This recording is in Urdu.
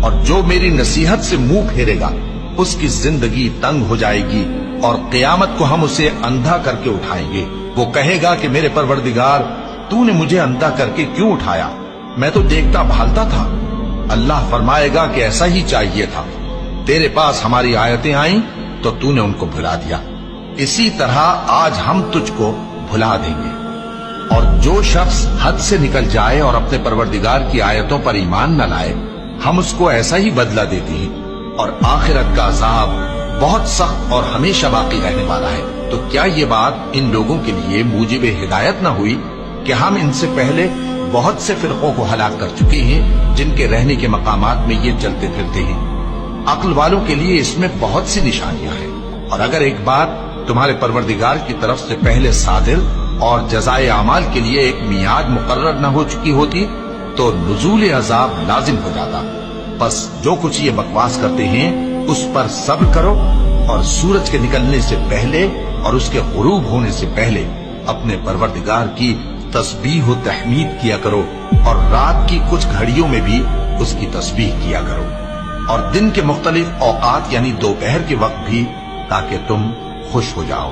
اور جو میری نصیحت سے منہ پھیرے گا اس کی زندگی تنگ ہو جائے گی اور قیامت کو ہم اسے اندھا کر کے اٹھائیں گے۔ وہ کہے گا کہ میرے پروردگار تو نے مجھے اندھا کر کے کیوں اٹھایا؟ میں تو دیکھتا بھالتا تھا۔ اللہ فرمائے گا کہ ایسا ہی چاہیے تھا، تیرے پاس ہماری آیتیں آئیں تو تو نے ان کو بھلا دیا، اسی طرح آج ہم تجھ کو بھلا دیں گے۔ اور جو شخص حد سے نکل جائے اور اپنے پروردگار کی آیتوں پر ایمان نہ لائے ہم اس کو ایسا ہی بدلہ دیتے ہیں، اور آخرت کا عذاب بہت سخت اور ہمیشہ باقی رہنے والا ہے۔ تو کیا یہ بات ان لوگوں کے لیے موجب ہدایت نہ ہوئی کہ ہم ان سے پہلے بہت سے فرقوں کو ہلاک کر چکے ہیں جن کے رہنے کے مقامات میں یہ چلتے پھرتے ہیں؟ عقل والوں کے لیے اس میں بہت سی نشانیاں ہیں، اور اگر ایک بات تمہارے پروردگار کی طرف سے پہلے صادر اور جزائے اعمال کے لیے ایک میعاد مقرر نہ ہو چکی ہوتی تو نزول عذاب لازم ہو جاتا۔ بس جو کچھ یہ بکواس کرتے ہیں اس پر صبر کرو، اور سورج کے نکلنے سے پہلے اور اس کے غروب ہونے سے پہلے اپنے پروردگار کی تسبیح و تحمید کیا کرو، اور رات کی کچھ گھڑیوں میں بھی اس کی تسبیح کیا کرو، اور دن کے مختلف اوقات یعنی دوپہر کے وقت بھی، تاکہ تم خوش ہو جاؤ۔